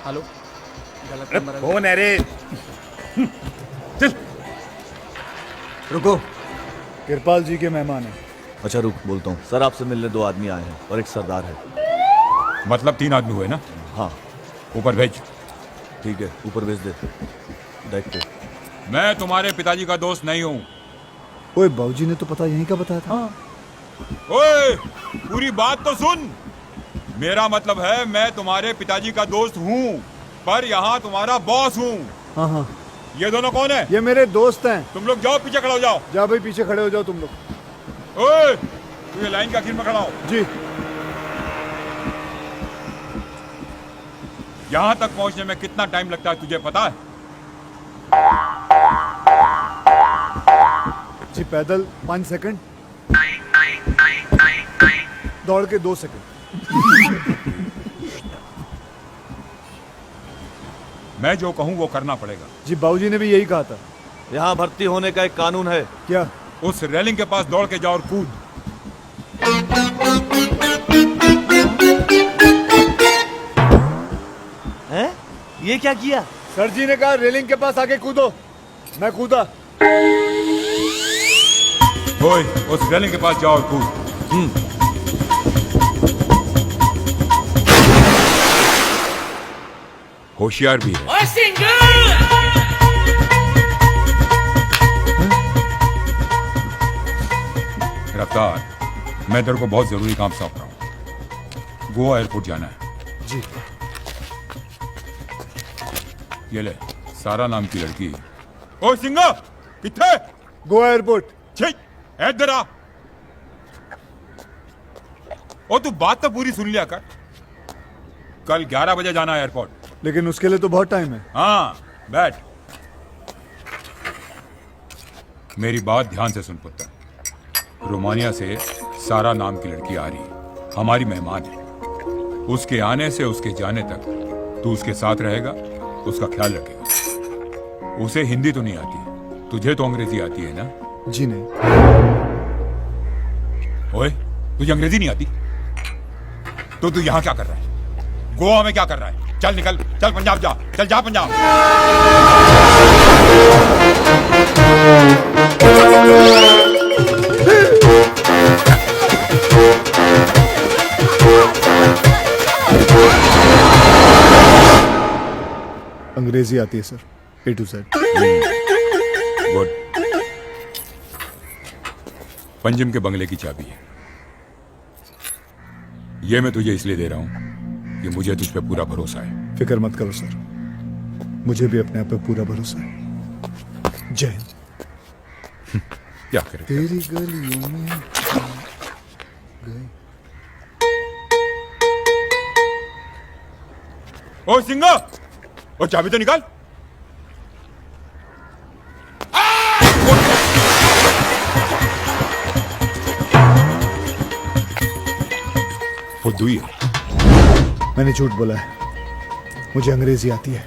Hello गलत अरे number है। फोन है रे। चल रुको। कृपाल जी के मेहमान हैं। अच्छा रुक, बोलता हूँ। सर आपसे मिलने 2 आदमी आए हैं और एक सरदार है। मतलब 3 आदमी हुए ना? हाँ ऊपर भेज। ठीक है, ऊपर भेज दे। डेक पे। मैं तुम्हारे पिताजी का दोस्त नहीं हूँ। ओए बाबूजी ने तो पता यहीं का बताया था। ओए पूरी बात तो सुन। मेरा मतलब है मैं तुम्हारे पिताजी का दोस्त हूँ, पर यहाँ तुम्हारा बॉस हूँ। हाँ हाँ, ये दोनों कौन है? ये मेरे दोस्त हैं। तुम लोग जाओ, पीछे खड़े हो जाओ। जा भाई, पीछे खड़े हो जाओ तुम लोग। ओए तू ये लाइन के आखिर में खड़ा हो। जी। यहाँ तक पहुँचने में कितना टाइम लगता है तुझे पता है? जी पैदल 5 सेकंड, दौड़ के 2 सेकंड। मैं जो कहूँ वो करना पड़ेगा। जी बाबूजी ने भी यही कहा था। यहाँ भर्ती होने का एक कानून है। क्या? उस रेलिंग के पास दौड़ के जाओ और कूद। हैं? ये क्या किया? सर जी ने कहा रेलिंग के पास आके कूदो। मैं कूदा। ओए उस रेलिंग के पास जाओ और कूद। होशियार भी है। रफ्तार, मैं तेरे को बहुत जरूरी काम सौंप रहा हूँ। गोवा एयरपोर्ट जाना है। जी। ये ले, सारा नाम की लड़की। ओ सिंगा किथे? गोवा एयरपोर्ट। छी, इधर आ। ओ तू बात तो पूरी सुन लिया कर। कल 11 बजे जाना है एयरपोर्ट। लेकिन उसके लिए तो बहुत टाइम है। हाँ बैठ। मेरी बात ध्यान से सुन पुत्र। रोमानिया से सारा नाम की लड़की आ रही है, हमारी मेहमान है। उसके आने से उसके जाने तक तू उसके साथ रहेगा, उसका ख्याल रखेगा। उसे हिंदी तो नहीं आती, तुझे तो अंग्रेजी आती है ना? जी नहीं। ओए तुझे अंग्रेजी नहीं आती तो तू यहां क्या कर रहा है? गोवा में क्या कर रहा है? चल निकल, चल पंजाब जा, चल जा पंजाब। अंग्रेजी आती है sir, A to Z। Good. Panjim के बंगले की चाबी है। ये मैं तुझे इसलिए दे रहा हूं कि मुझे तुझ पे पूरा भरोसा है। फिक्र मत करो सर, मुझे भी अपने आप पे पूरा भरोसा है। जय हिंद। क्या करे? तेरी गलियों में गए। ओ सिंगा, ओ चाबी तो निकाल। फुद्दू ही है। मैंने झूठ बोला है, मुझे अंग्रेजी आती है।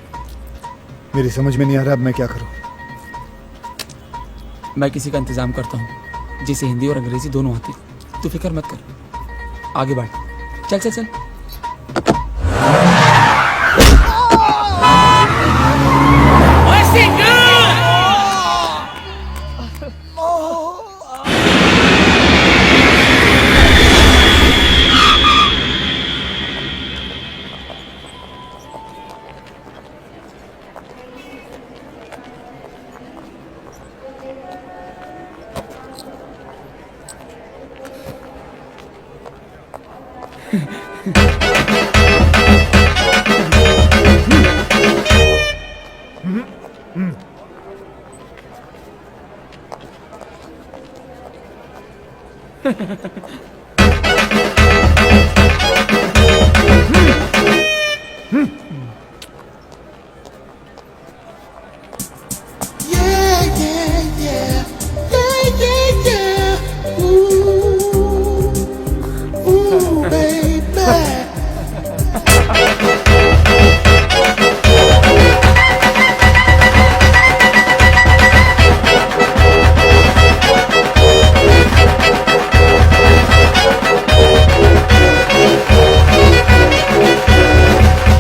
मेरी समझ में नहीं आ रहा अब मैं क्या करूं। मैं किसी का इंतजाम करता हूँ जिसे हिंदी और अंग्रेजी दोनों आती। तू फिक्र मत कर, आगे बढ़। चल चल चल।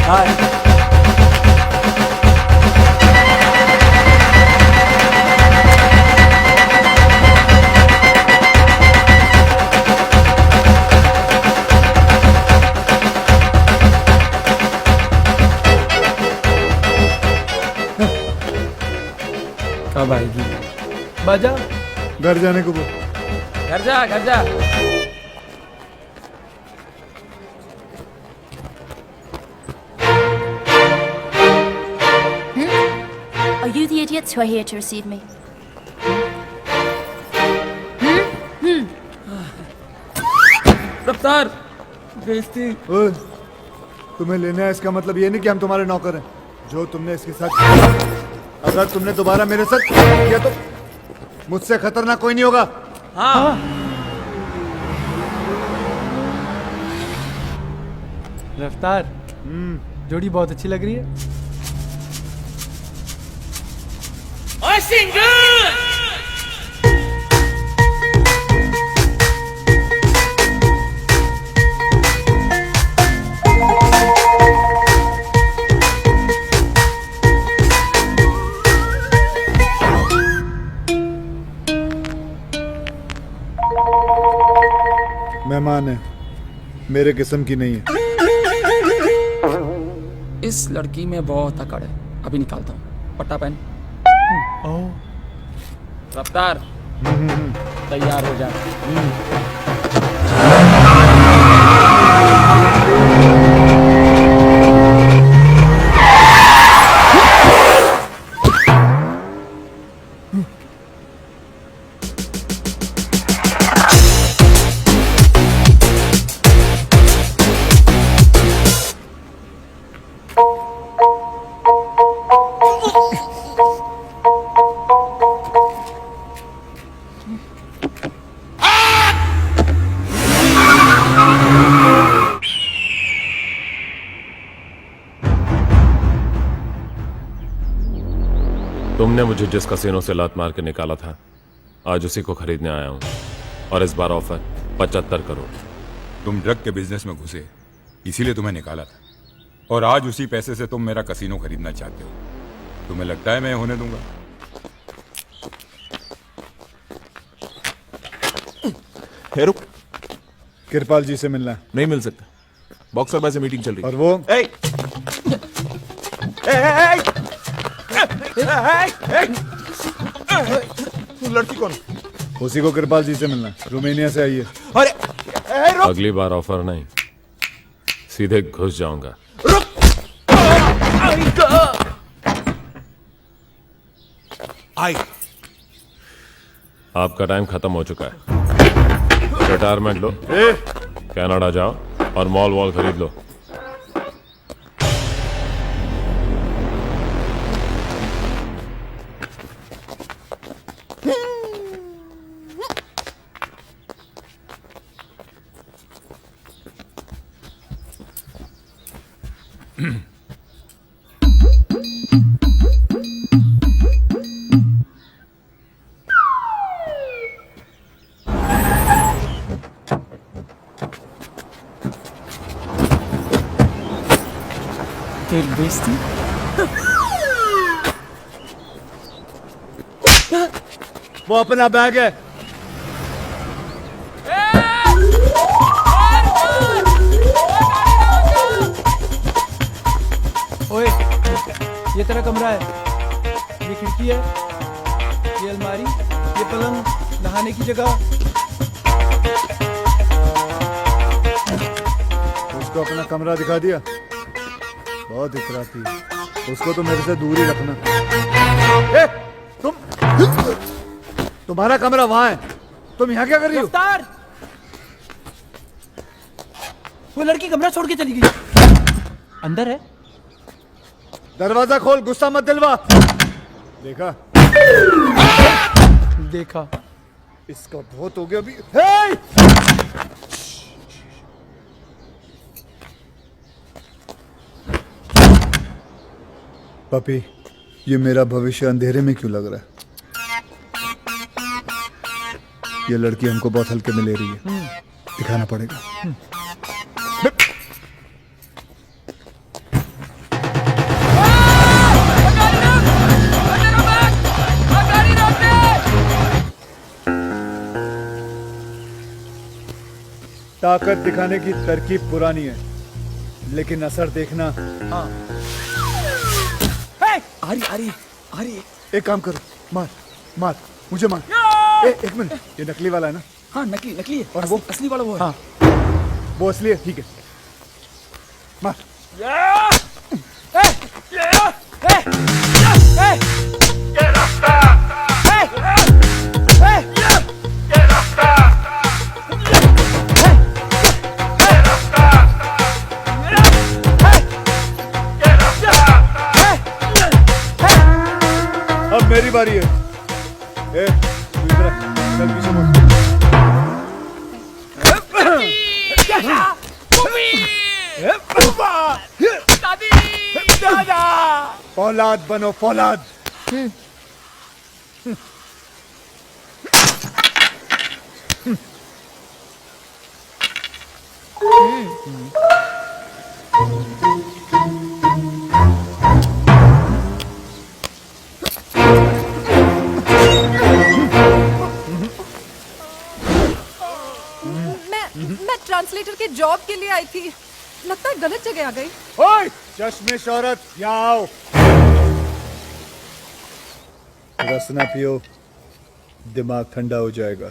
हाय। बाजा घर जाने को बोल। घर जा घर जा। Are you the idiots who are here to receive me? रफ्तार बेइज्जती। ओए, तुम्हें लेने आया इसका मतलब ये नहीं कि हम तुम्हारे नौकर हैं। जो तुमने इसके साथ किया, अगर तुमने दोबारा मेरे साथ किया तो मुझसे खतरनाक कोई नहीं होगा। हाँ रफ्तार जोड़ी बहुत अच्छी लग रही है। मेहमान है, मेरे किस्म की नहीं है। इस लड़की में बहुत अकड़ है, अभी निकालता हूँ। पट्टा पहन। रफ्तार तैयार हो जा। तुमने मुझे जिस कसिनो से लात मार के निकाला था, आज उसी को खरीदने आया हूं। और इस बार ऑफर 75 करोड़। तुम ड्रग के बिजनेस में घुसे, इसीलिए तुम्हें निकाला था, और आज उसी पैसे से तुम मेरा कसीनो खरीदना चाहते हो। तुम्हें लगता है मैं होने दूंगा? हे रुक, कृपाल जी से मिलना है। नहीं मिल सकता। बॉक्सर बाय से मीटिंग चल रही और वो है। लड़की कौन? उसी को कृपाल जी से मिलना है, रोमानिया से आई है। अरे रुक अगली बार ऑफर नहीं, सीधे घुस जाऊंगा। आई आपका टाइम खत्म हो चुका है। रिटायरमेंट लो, कनाडा जाओ और मॉल वॉल खरीद लो। तेरी बेइज्जती। वो अपना बैग है। ओए, ये तेरा कमरा है, ये खिड़की है, ये अलमारी, ये पलंग, नहाने की जगह। उसको अपना कमरा दिखा दिया। बहुत इतराती है, उसको तो मेरे से दूर ही रखना। तुम्हारा कमरा वहां है, तुम यहाँ क्या कर रही हो? रफ्तार, वो लड़की कमरा छोड़ के चली गई। अंदर है। दरवाजा खोल, गुस्सा मत दिलवा। देखा देखा। इसका बहुत हो गया अभी। हे! पपी, ये मेरा भविष्य अंधेरे में क्यों लग रहा है? ये लड़की हमको बहुत हल्के में ले रही है, दिखाना पड़ेगा। ताकत दिखाने की तरकीब पुरानी है, लेकिन असर देखना। हाँ, आ रही। एक काम करो, मार मार। मुझे मार। एक मिनट, ये नकली वाला है ना? हाँ नकली नकली है। और वो? असली वाला वो है। हाँ वो असली है, ठीक है मार। अब मेरी बारी है। तू इधर आ, चल पीछे मुड़। फौलाद बनो, फौलाद। मैं ट्रांसलेटर के जॉब के लिए आई थी। लगता है गलत जगह आ गई। ओए चश्मे शौहरत, यहाँ आओ। रस ना पियो, दिमाग ठंडा हो जाएगा।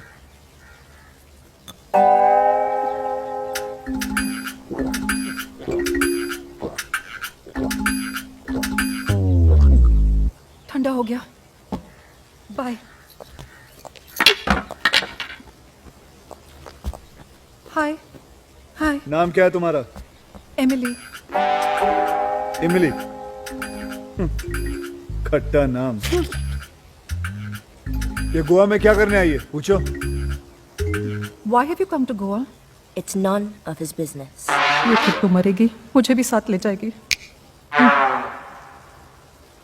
ठंडा हो गया। बाय। हाय हाय। नाम क्या है तुम्हारा? एमिली। इमली। खट्टा नाम। ये गोवा में क्या करने आई है, पूछो। Why have you come to Goa? It's none of his business. ये खुद तो मरेगी, मुझे भी साथ ले जाएगी।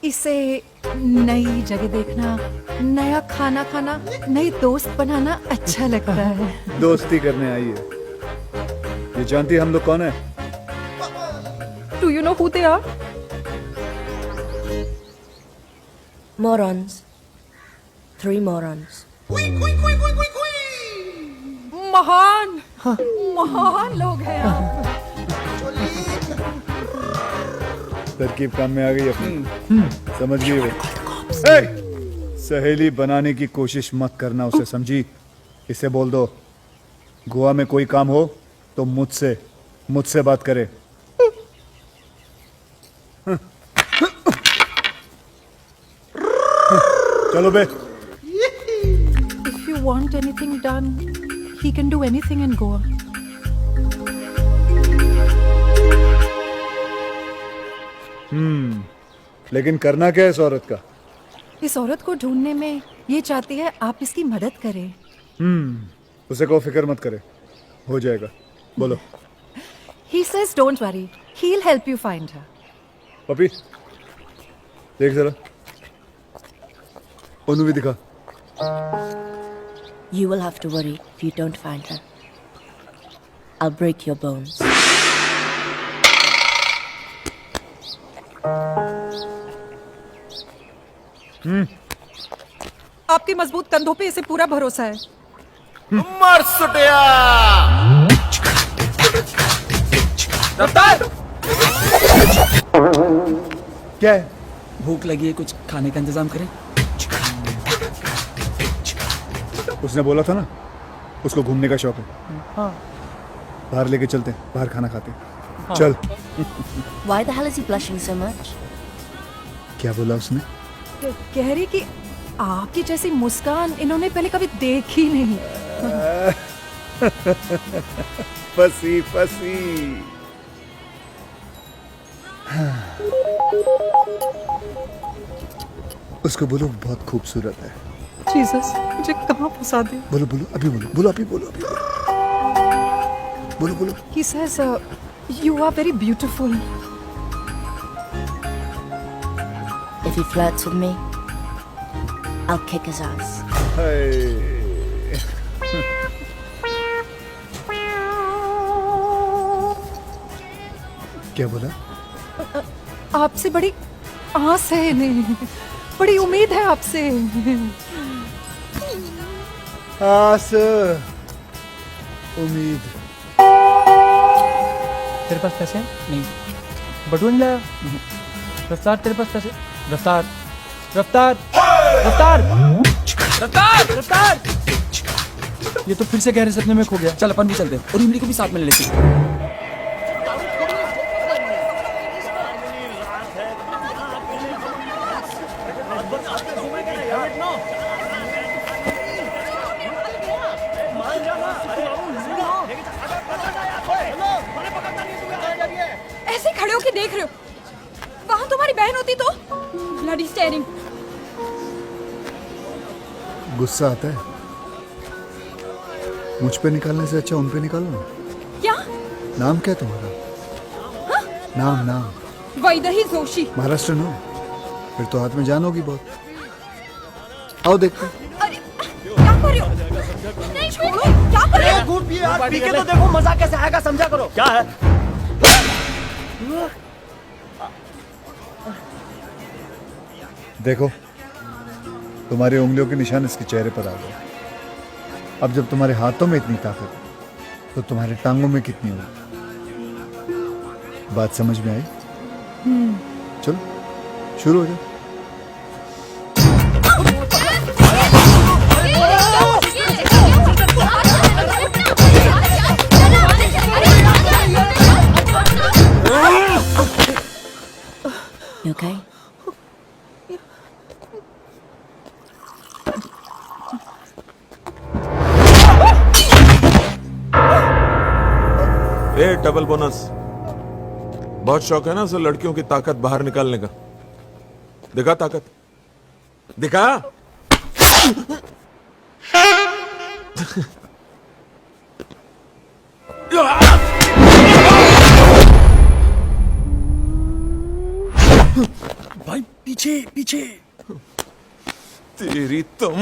इसे नई जगह देखना, नया खाना खाना, नई दोस्त बनाना अच्छा लगता है। दोस्ती करने आई है। ये जानती है हम लोग कौन है? Do you know who they are? Morons. 3 morons. महान महान लोग हैं आप। तरकीब काम में आ गई अपनी। समझ गई वो। सहेली बनाने की कोशिश मत करना उसे, समझी? इसे बोल दो गोवा में कोई काम हो तो मुझसे बात करे। चलो बे। If you want anything done, he can do anything in Goa. लेकिन करना क्या है इस औरत का? इस औरत को ढूंढने में ये चाहती है आप इसकी मदद करें। उसे को फिक्र मत करे, हो जाएगा। बोलो। He says don't worry, he'll help you find her. Puppy देख जरा, ओनू भी दिखा। You will have to worry if you don't find her. I'll break your bones. आपके मजबूत कंधों पे इसे पूरा भरोसा है। मर सुटिया। क्या है? भूख लगी है, कुछ खाने का इंतजाम करें। उसने बोला था ना उसको घूमने का शौक है। हाँ। बाहर लेके चलते हैं, बाहर खाना खाते हैं। चल। Why the hell is he blushing so much? क्या बोला उसने? कह रही कि आपकी जैसी मुस्कान इन्होंने पहले कभी देखी नहीं। फसी फसी। उसको बोलो बहुत खूबसूरत है। जीसस, मुझे कहाँ फंसा दे। बोलो बोलो, अभी बोलो, बोलो अभी बोलो, अभी बोलो, बोलो बोलो। He says you are very beautiful. If he flirts with me, I'll kick his ass. क्या बोला? आपसे बड़ी आस है इन्हें, बड़ी उम्मीद है आपसे। आस, उम्मीद। तेरे पास पैसे हैं? नहीं। बटुआ नहीं लाया? रफ्तार, तेरे पास पैसे? रफ्तार रफ्तार रफ्तार। रफ्तार! ये तो फिर से गहरे सपने में खो गया। चल अपन भी चलते हैं और इमली को भी साथ में ले लेते हैं। ऐसे खड़े होके देख रहे हो? वहां तुम्हारी बहन होती तो ब्लडी स्टेयरिंग। गुस्सा आता है? मुझ पे निकालने से अच्छा उन पे निकालो ना। क्या नाम क्या है तुम्हारा? नाम नाम वैदेही जोशी। महाराष्ट्र नो? फिर तो हाथ में जान होगी बहुत। आओ देखते हैं। अरे क्या कर रहे हो? नहीं छोड़ो, क्या कर रहे हो? दूध पिए यार, पी के तो देखो मजा कैसे आएगा, समझा करो। क्या है? देखो तुम्हारी उंगलियों के निशान इसके चेहरे पर आ गए। अब जब तुम्हारे हाथों में इतनी ताकत तो तुम्हारे टांगों में कितनी होगी? बात समझ में आई? चलो शुरू हो जाओ। You okay? A double bonus. बहुत शौक है ना उसे लड़कियों की ताकत बाहर निकालने का। दिखा ताकत, दिखा। भाई पीछे पीछे। तेरी तुम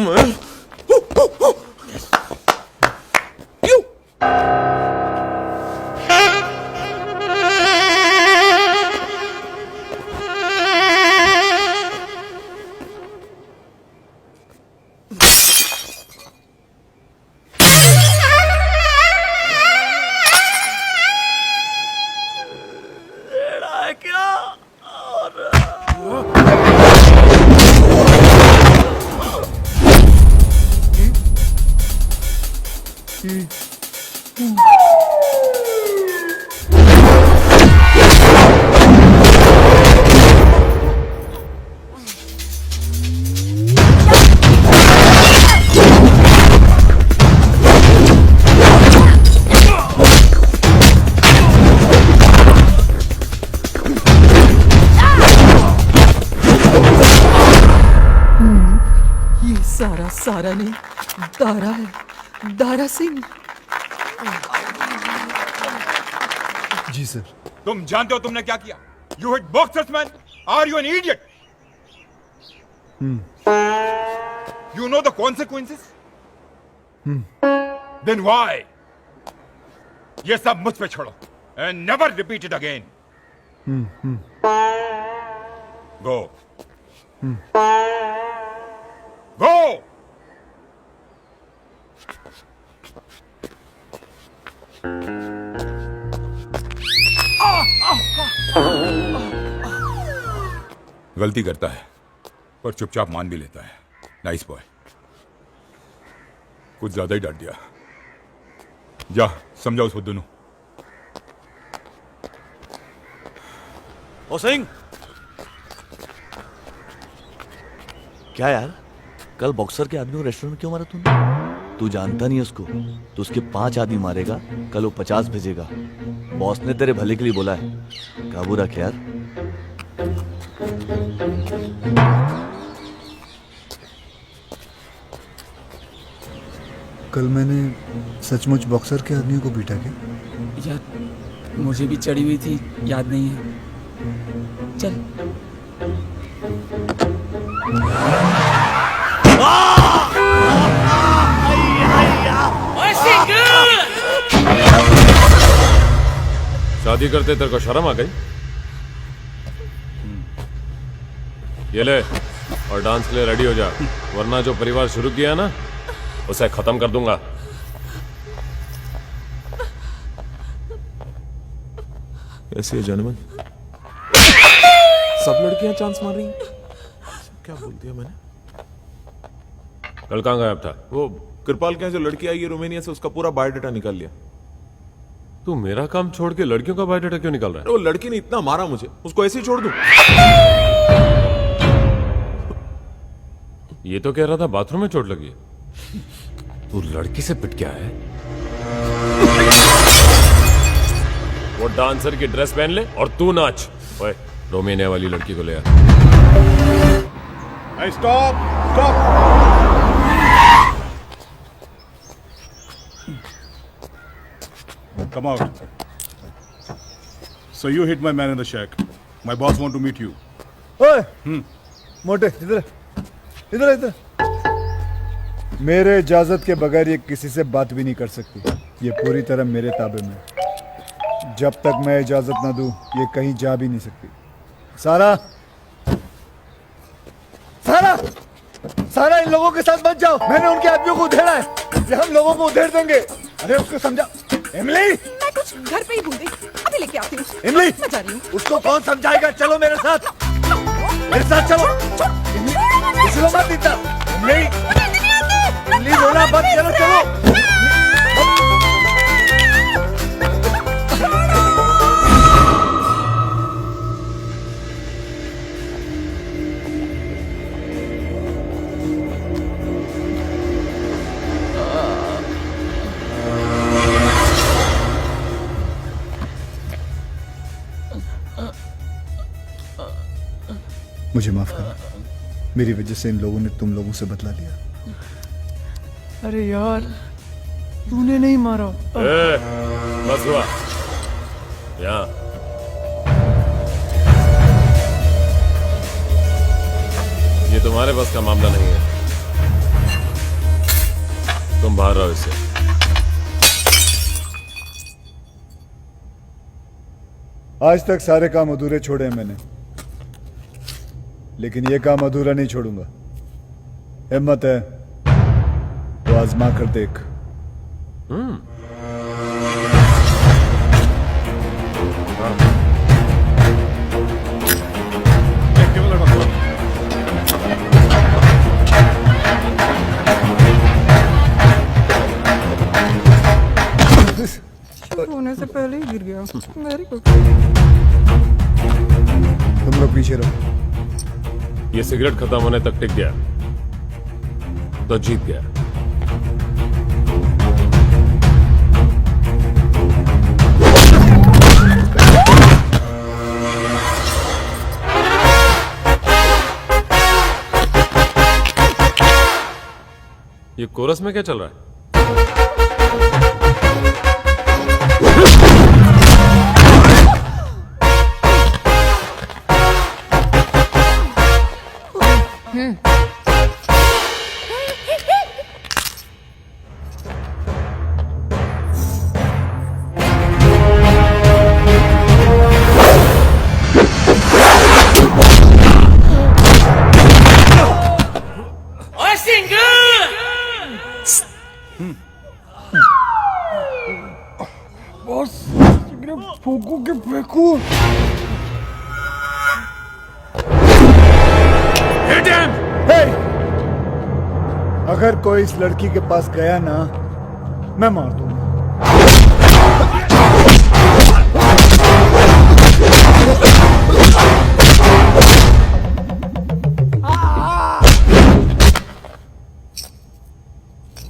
सारा नहीं, दारा है, दारा सिंह। जी सर। तुम जानते हो तुमने क्या किया? You hit boxers man. Are you an idiot? You know the consequences? Then why? ये सब मुझ पे छोड़ो and never repeat it again. Go go. गलती करता है पर चुपचाप मान भी लेता है। Nice boy. कुछ ज्यादा ही डांट दिया। जा समझाओ उस दोनों। ओ सिंह, क्या यार, कल बॉक्सर के आदमी को रेस्टोरेंट में क्यों मारा तूने? तू जानता नहीं उसको। तू उसके 5 आदमी मारेगा, कल वो 50 भेजेगा। बॉस ने तेरे भले के लिए बोला है, काबू रख यार। कल मैंने सचमुच बॉक्सर के आदमियों को पीटा क्या? यार मुझे भी चढ़ी हुई थी, याद नहीं है। चल। शादी करते तेरे को शर्म आ गई? ये ले और डांस के लिए रेडी हो जा, वरना जो परिवार शुरू किया ना उसे खत्म कर दूंगा। ऐसे है जनमन, सब लड़कियां चांस मार रही हैं। क्या बोल दिया मैंने? कल कहाँ गायब था? वो कृपाल के यहाँ जो लड़की आई है रोमानिया से, उसका पूरा बायोडाटा निकाल लिया। तू मेरा काम छोड़ के लड़कियों का बायोडाटा क्यों निकाल रहा है? वो लड़की ने इतना मारा मुझे, उसको ऐसे ही छोड़ दूं? ये तो कह रहा था बाथरूम में चोट लगी है। तू लड़की से पिट क्या है? वो डांसर की ड्रेस पहन ले और तू नाच। ओए, रोमानिया वाली लड़की को ले आ। Stop stop. Come out. So you hit my man in the shack. My boss want to meet you. ओए मोटे इधर इधर इधर। मेरे इजाजत के बगैर ये किसी से बात भी नहीं कर सकती। ये पूरी तरह मेरे ताबे में। जब तक मैं इजाजत ना दूं ये कहीं जा भी नहीं सकती। सारा सारा सारा इन लोगों के साथ मत जाओ। मैंने उनके आदमियों को उधेड़ा है। ये हम लोगों को उधेड़ देंगे। अरे उसको समझा। इमली, मैं कुछ घर पे ही भूल गई, अभी लेके आती हूँ। इमली, मैं जा रही हूँ। उसको कौन समझाएगा? चलो मेरे साथ, मेरे साथ चलो। इमली, किसी को मत देता। इमली, इमली रोना बंद करो, चलो। मुझे माफ करना, मेरी वजह से इन लोगों ने तुम लोगों से बदला लिया। अरे यार, तूने नहीं मारा। बस हुआ। यहाँ ये तुम्हारे बस का मामला नहीं है। तुम बाहर रहो इससे। आज तक सारे काम अधूरे छोड़े हैं मैंने, लेकिन ये काम अधूरा नहीं छोड़ूंगा। हिम्मत है तो आजमा कर देख। होने से पहले ही गिर गया। Very good. तुम लोग पीछे रहो। ये सिगरेट खत्म होने तक टिक गया तो जीत गया। ये कोरस में क्या चल रहा है? फूकू के फेंकू। अगर कोई इस लड़की के पास गया ना, मैं मार दूंगा।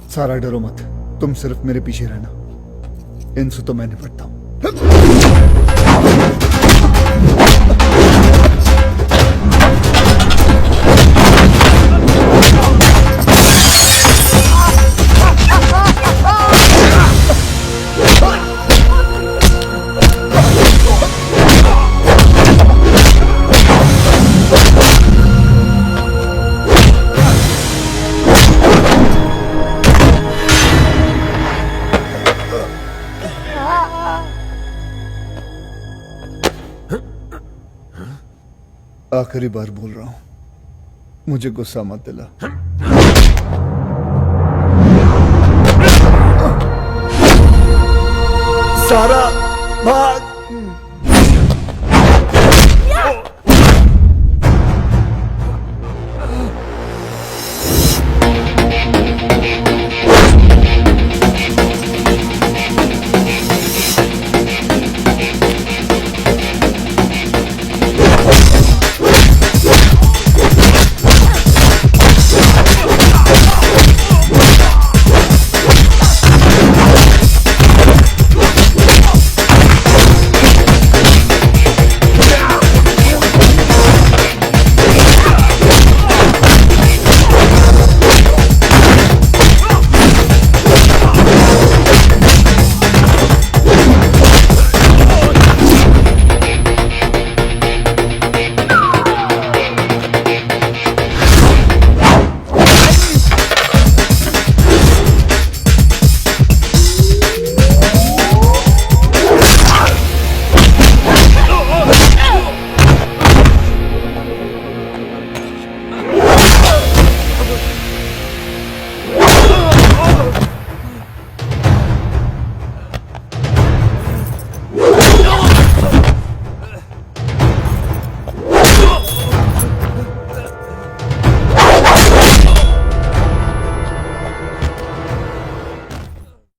सारा डरो मत, तुम सिर्फ मेरे पीछे रहना। इनसे तो मैं निपटता हूं। आखिरी बार बोल रहा हूं, मुझे गुस्सा मत दिला। सारा भाग।